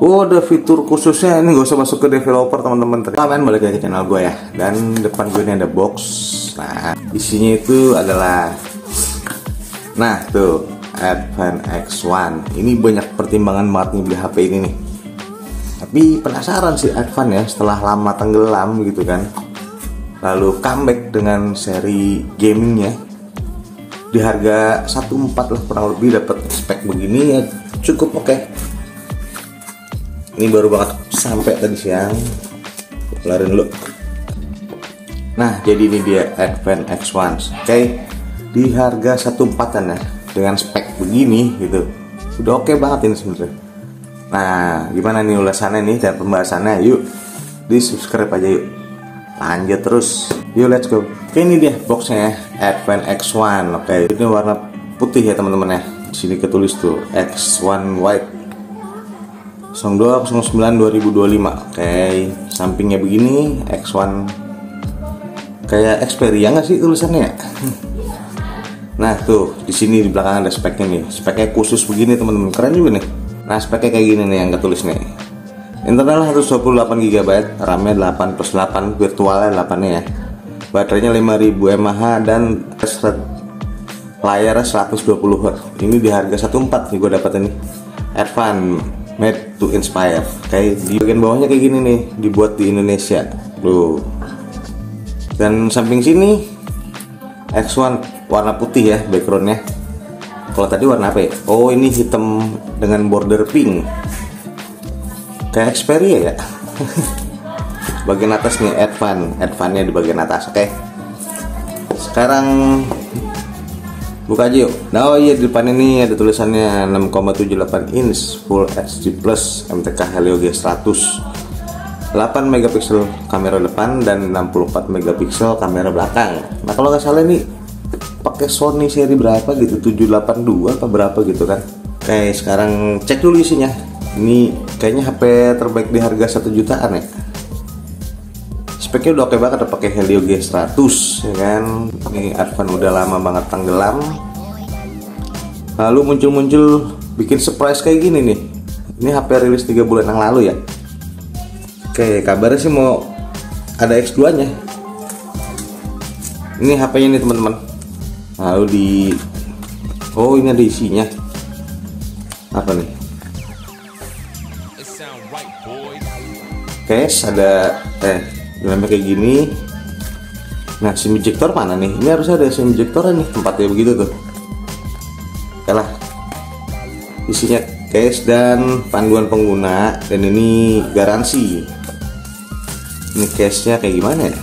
Oh, ada fitur khususnya. Ini gak usah masuk ke developer teman-teman. Kalian balik lagi ke channel gue ya. Dan depan gue ini ada box. Nah, isinya itu adalah, nah tuh, Advan X1. Ini banyak pertimbangan banget nih beli HP ini nih. Tapi penasaran sih Advan ya, setelah lama tenggelam gitu kan, lalu comeback dengan seri gamingnya di harga 1.4 lah kurang lebih, dapat spek begini ya, cukup oke. Ini baru banget sampai tadi siang, kelarin dulu. Nah, jadi ini dia Advan X1. Oke, di harga 1.4-an ya, dengan spek begini gitu, udah oke banget ini sebenarnya. Nah, gimana nih ulasannya nih dan pembahasannya? Yuk, di subscribe aja yuk. Lanjut terus, yuk let's go. Oke, ini dia boxnya ya, Advan X1. Oke, ini warna putih ya teman-teman ya. Di sini ketulis tuh X1 White 02/09/2025. Oke, sampingnya begini X1, kayak Xperia nggak sih tulisannya ya? Nah tuh di sini di belakang ada speknya nih, speknya khusus begini teman-teman, keren juga nih. Nah speknya kayak gini nih yang ketulis nih. Internal 128 GB, RAM-nya 8+8, virtualnya 8 ya. Baterainya 5000 mAh dan layarnya 120 Hz. Ini di harga 1.4 nih gue dapat ini. Advan Made to Inspire. Kayak di bagian bawahnya kayak gini nih, dibuat di Indonesia. Tuh. Dan samping sini X1 warna putih ya backgroundnya. Kalau tadi warna apa ya? Oh, ini hitam dengan border pink. Kayak Xperia ya. Bagian atas nih Advan-nya di bagian atas. Oke. Sekarang buka aja yuk. Nah, oh iya, di depan ini ada tulisannya 6,78 inch Full HD Plus MTK Helio G100, 8 megapiksel kamera depan dan 64 megapiksel kamera belakang. Nah, kalau nggak salah ini pakai Sony seri berapa gitu, 782 apa berapa gitu kan. Oke, sekarang cek dulu isinya. Ini kayaknya HP terbaik di harga 1 jutaan ya. Speknya udah oke banget, pakai Helio G100 ya kan. Ini Advan udah lama banget tenggelam, lalu muncul bikin surprise kayak gini nih. Ini HP rilis 3 bulan yang lalu ya. Oke, kabarnya sih mau ada X2 nya. Ini HP-nya nih teman-teman. Lalu di, oh ini ada isinya apa nih? Case ada dalamnya kayak gini. Nah, SIM ejector mana nih? Ini harusnya ada SIM ejector nih, tempatnya begitu tuh. Oke lah. Isinya case dan panduan pengguna, dan ini garansi. Ini case-nya kayak gimana ya?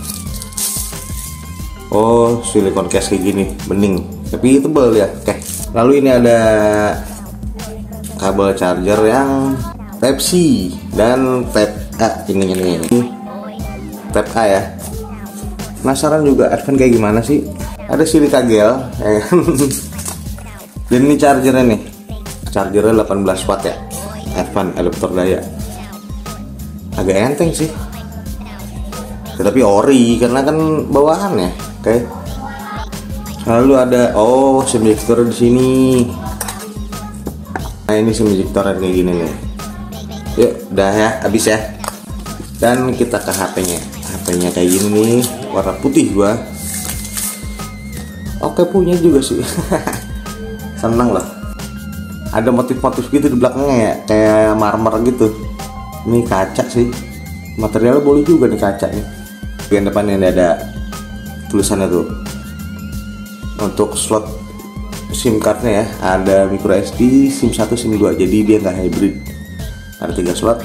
Oh, silikon case kayak gini, bening, tapi tebal ya. Oke. Lalu ini ada kabel charger yang Type C dan Type A. Ini Type A ya. Penasaran juga Advan kayak gimana sih? Ada silika gel ya. Dan ini chargernya nih, chargernya 18 watt ya, Advan adaptor daya. Agak enteng sih, tetapi ori karena kan bawaannya. Oke. Lalu ada, oh, SIM ejector di sini. Nah, ini SIM ejector kayak gini nih. Yuk, udah ya, habis ya. Dan kita ke HP-nya. HP-nya kayak gini nih, warna putih gua. Oke, punya juga sih. Seneng lah. Ada motif-motif gitu di belakangnya ya, kayak marmer gitu. Ini kaca sih. Materialnya boleh juga nih kaca nih. Bagian depannya ini ada tulisannya tuh. Untuk slot SIM cardnya ya, ada micro SD, SIM 1, SIM 2. Jadi dia nggak hybrid. Ada 3 slot.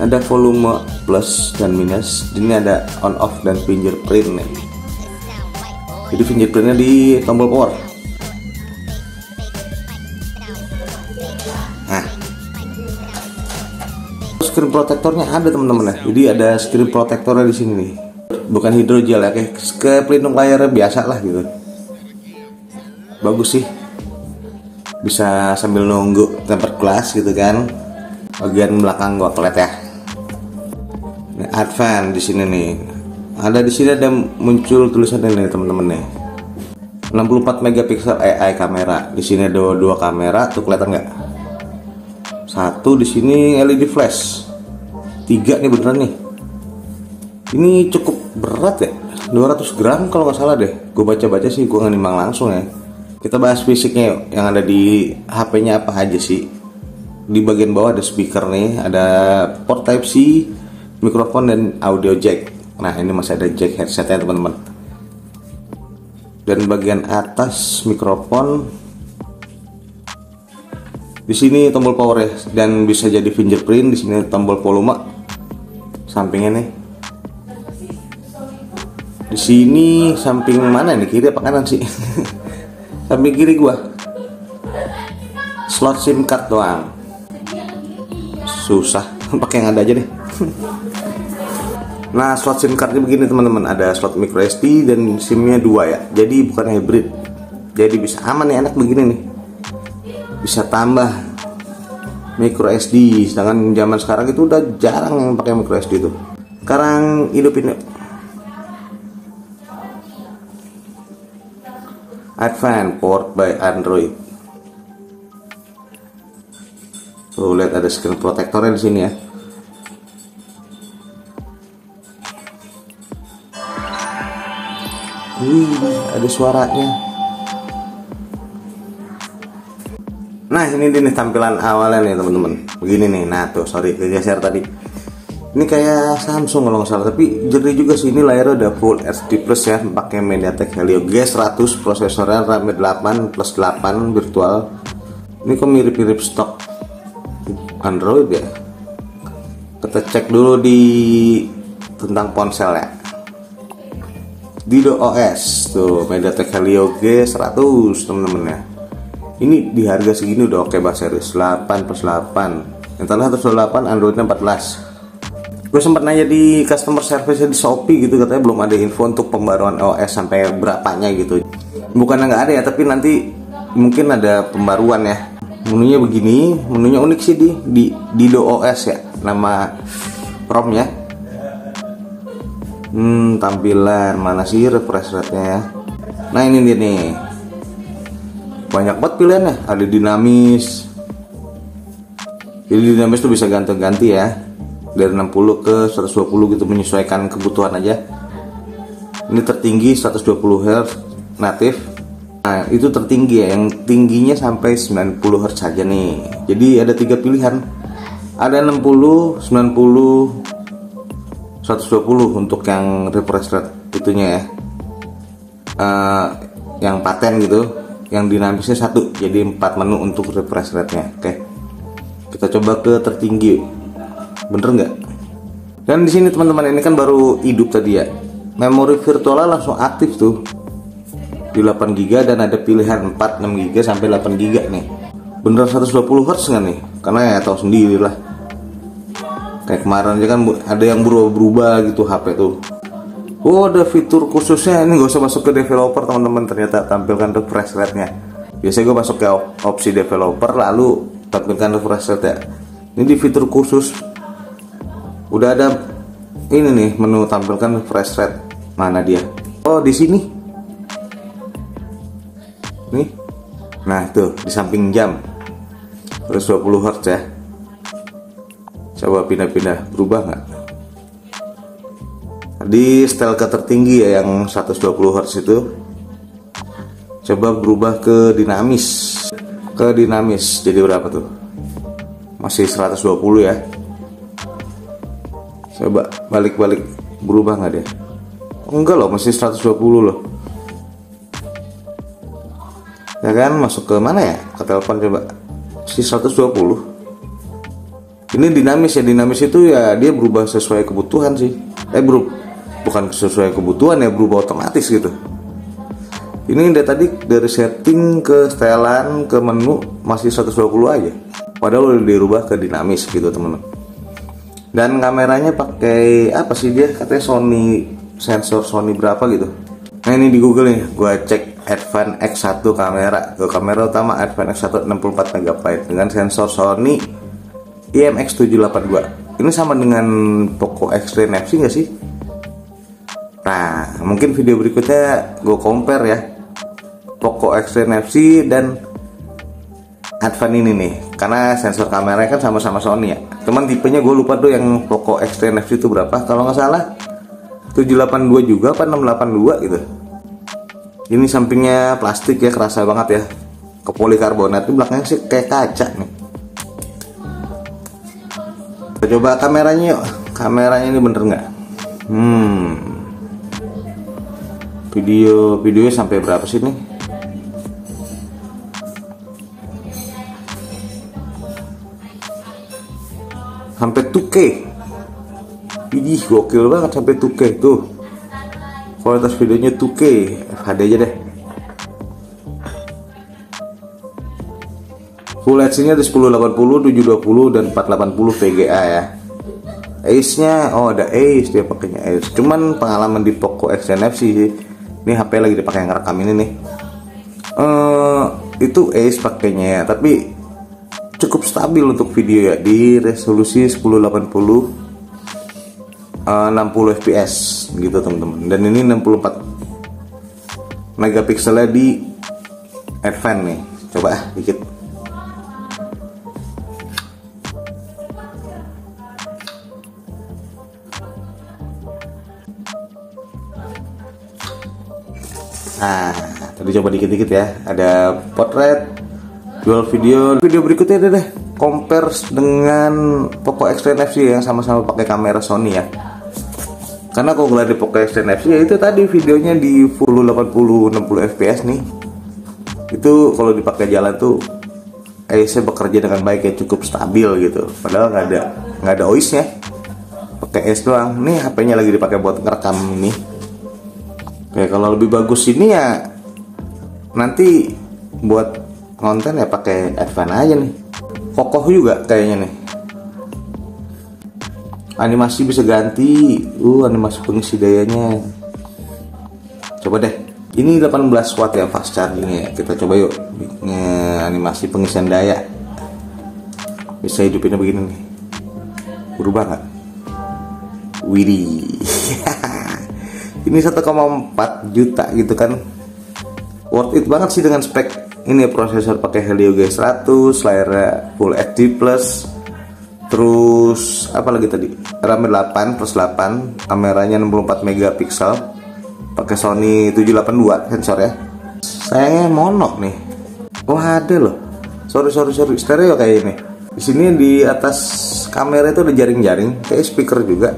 Ada volume plus dan minus. Ini ada on off dan fingerprint nih. Jadi fingerprintnya di tombol power. Nah, screen protectornya ada teman-teman ya. Jadi ada screen protectornya di sini nih. Bukan hidrogel ya, kayak pelindung layarnya biasa lah gitu. Bagus sih. Bisa sambil nunggu tempered glass gitu kan. Bagian belakang gua kelet ya. Nah, Advan di sini nih. Ada di sini ada muncul tulisannya nih teman-teman nih. 64 megapiksel AI kamera. Di sini ada dua kamera tuh, kelihatan nggak? Satu di sini LED flash. 3 nih beneran nih. Ini cukup berat ya, 200 gram kalau nggak salah deh. Gue baca-baca sih, gue nggak nimbang langsung ya. Kita bahas fisiknya yuk. Yang ada di HP-nya apa aja sih. Di bagian bawah ada speaker nih, ada port Type C, mikrofon dan audio jack. Nah ini masih ada jack headsetnya teman-teman. Dan bagian atas mikrofon. Di sini tombol power ya, dan bisa jadi fingerprint. Di sini tombol volume. Sampingnya nih. Di sini samping mana nih, kiri apa kanan sih? Samping kiri gua. Slot SIM card doang. Susah, pakai yang ada aja deh. Nah, slot SIM cardnya begini teman-teman, ada slot micro SD dan SIM-nya 2 ya. Jadi bukan hybrid. Jadi bisa aman nih, enak begini nih. Bisa tambah micro SD, sedangkan zaman sekarang itu udah jarang yang pakai micro SD tuh. Sekarang hidupin yuk. Advance powered by Android. Tuh lihat ada screen protectornya di sini ya. Wih, ada suaranya. Nah ini nih tampilan awalnya nih teman-teman. Begini nih. Nah tuh sorry kegeser tadi. Ini kayak Samsung kalau nggak salah, tapi jernih juga sih. Ini layarnya udah Full HD Plus ya, pakai MediaTek Helio G100, prosesornya RAM 8 plus 8 virtual. Ini kok mirip-mirip stok Android ya. Kita cek dulu di tentang ponsel ya. Dido OS tuh MediaTek Helio G100 teman-teman ya. Ini di harga segini udah oke bahasa serius. 8 plus 8. Yang tadi 128, Androidnya 14. Gue sempat nanya di customer service di Shopee gitu, katanya belum ada info untuk pembaruan OS sampai berapanya gitu. Bukannya nggak ada ya, tapi nanti mungkin ada pembaruan ya. Menunya begini, menunya unik sih di Dido OS ya, nama ROM-nya. Tampilan mana sih refresh rate-nya ya. Nah ini dia nih, banyak banget pilihannya. Ada dinamis, jadi dinamis tuh bisa ganti-ganti ya, dari 60 ke 120 gitu, menyesuaikan kebutuhan aja. Ini tertinggi 120 Hz natif. Nah itu tertinggi ya, yang tingginya sampai 90 Hz saja nih. Jadi ada 3 pilihan, ada 60, 90, 120 untuk yang refresh rate itunya ya. Yang paten gitu, yang dinamisnya 1, jadi 4 menu untuk refresh rate nya. Oke, kita coba ke tertinggi, bener nggak? Dan di sini teman-teman, ini kan baru hidup tadi ya, memori virtualnya langsung aktif tuh di 8 GB, dan ada pilihan 4, 6 GB sampai 8 GB nih. Beneran 120 Hz nggak nih? Karena ya tahu sendiri lah, kayak kemarin aja kan ada yang berubah-berubah gitu HP tuh. Oh ada fitur khususnya, ini gak usah masuk ke developer teman-teman, ternyata tampilkan refresh rate-nya. Biasanya gue masuk ke opsi developer lalu tampilkan refresh rate ya. Ini di fitur khusus udah ada ini nih, menu tampilkan refresh rate. Mana dia? Oh di sini. Nih. Nah tuh di samping jam 120 Hz ya. Coba pindah-pindah, berubah nggak? Di setel ke tertinggi ya, yang 120 Hz itu. Coba berubah ke dinamis. Ke dinamis jadi berapa tuh? Masih 120 ya. Coba balik-balik, berubah nggak dia? Oh, enggak loh, masih 120 loh. Ya kan, masuk ke mana ya? Ke telepon coba. Masih 120. Ini dinamis ya, dinamis itu ya dia berubah sesuai kebutuhan sih. Bukan sesuai kebutuhan ya, berubah otomatis gitu. Ini tadi dari setting ke setelan ke menu masih 120 aja. Padahal udah dirubah ke dinamis gitu teman-teman. Dan kameranya pakai apa sih dia? Katanya Sony, sensor Sony berapa gitu. Nah ini di Google nih, gua cek Advance X1 kamera. Tuh, kamera utama Advance X1 64 MB dengan sensor Sony IMX782. Ini sama dengan Poco X3 NFC nggak sih? Nah, mungkin video berikutnya gue compare ya, Poco X3 NFC dan Advance ini nih. karena sensor kameranya kan sama-sama Sony ya. Cuman tipenya gue lupa tuh yang Poco X10 FC itu berapa. Kalau nggak salah 782 juga apa 682 gitu. Ini sampingnya plastik ya, kerasa banget ya. Ke polikarbonat, ini belakangnya sih kayak kaca nih. Kita coba kameranya yuk. Kameranya ini bener nggak? Videonya sampai berapa sih nih? Sampai 2K. Ih, gokil banget sampai 2K tuh. Kualitas videonya 2K, HD aja deh. Full HD nya ada 1080, 720 dan 480 VGA ya. Ace-nya, oh ada Ace, dia pakainya Ace. Cuman pengalaman di Poco X10 FC sih. Ini HP lagi dipakai ngerekam ini nih. Itu Ace pakainya ya, tapi cukup stabil untuk video ya, di resolusi 1080 60 fps gitu teman-teman. Dan ini 64 megapikselnya di Advance nih. Coba dikit. Nah, tadi coba dikit-dikit ya. Ada portrait, dual video. Video berikutnya ada deh, compare dengan Poco X10 FC yang sama-sama pakai kamera Sony ya. Karena kalau ngeliat di Poco X10 FC ya itu tadi videonya di full 80 60 fps nih. Itu kalau dipakai jalan tuh Ace bekerja dengan baik ya, cukup stabil gitu. Padahal nggak ada OIS-nya. Pakai Ace doang. Nih HP-nya lagi dipakai buat ngerekam ini. Oke, kalau lebih bagus ini ya nanti buat konten ya pakai Advance aja nih. Kokoh juga kayaknya nih. Animasi bisa ganti, animasi pengisi dayanya. Coba deh. Ini 18 watt ya fast chargingnya. Kita coba yuk animasi pengisian daya. Bisa hidupinnya begini nih. Berubah nggak? Widih. Ini 1,4 juta gitu kan. Worth it banget sih dengan spek ini, prosesor pakai Helio G100, layarnya Full HD Plus. Terus apa lagi tadi? RAM 8 plus 8, kameranya 64 megapiksel. Pakai Sony 782 sensor ya. Sayangnya mono nih. Oh ada loh. Sorry stereo kayak ini. Di sini di atas kamera itu ada jaring-jaring kayak speaker juga.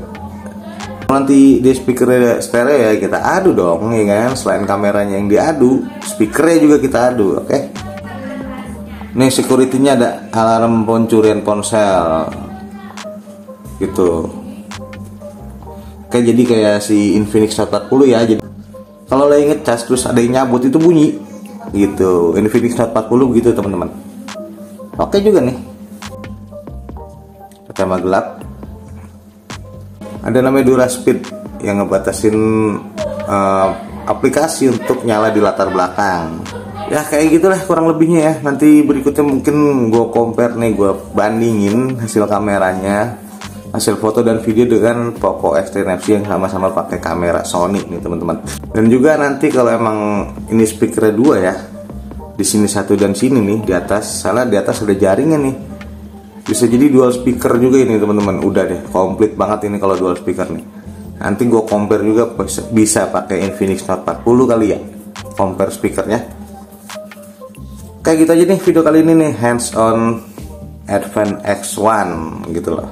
Nanti di speaker stereo ya kita adu dong ya kan. Selain kameranya yang diadu, speakernya juga kita adu, oke? Nih security-nya ada alarm pencurian ponsel gitu. Kayak jadi kayak si Infinix Note 40 ya. Jadi kalau lagi ngecas terus ada yang nyabut itu bunyi gitu. Infinix Note 40 begitu teman-teman. Oke juga nih. Kacamata gelap. Ada namanya DuraSpeed yang ngebatasin aplikasi untuk nyala di latar belakang. Ya kayak gitulah kurang lebihnya ya. Nanti berikutnya mungkin gue compare nih, gue bandingin hasil kameranya, hasil foto dan video dengan Poco X10 FC yang sama-sama pakai kamera Sony nih teman-teman. Dan juga nanti kalau emang ini speaker dua ya, di sini satu dan sini nih di atas, salah di atas ada jaringnya nih. Bisa jadi dual speaker juga ini teman-teman. Udah deh, komplit banget ini kalau dual speaker nih. Nanti gue compare juga bisa pakai Infinix Note 40 kali ya, compare speakernya. Kayak gitu aja nih video kali ini nih, hands on Advance X1 gitu loh.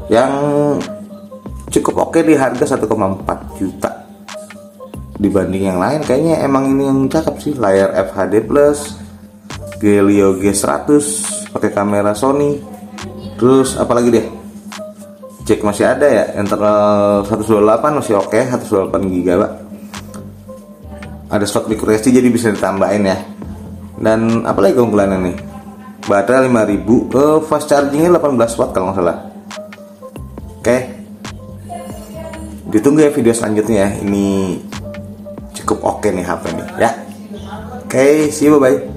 Yang cukup oke di harga 1,4 juta. Dibanding yang lain kayaknya emang ini yang cakep sih. Layar FHD plus, Helio G100, pakai kamera Sony. Terus apalagi deh, cek masih ada ya, internal 128 masih oke, 128 GB. Ada stok di QRESTI jadi bisa ditambahin ya. Dan apalagi keunggulannya nih, baterai 5000, fast chargingnya 18 watt kalau nggak salah. Oke, ditunggu ya video selanjutnya ya. Ini cukup oke nih HP nih ya. Oke, see you, bye bye.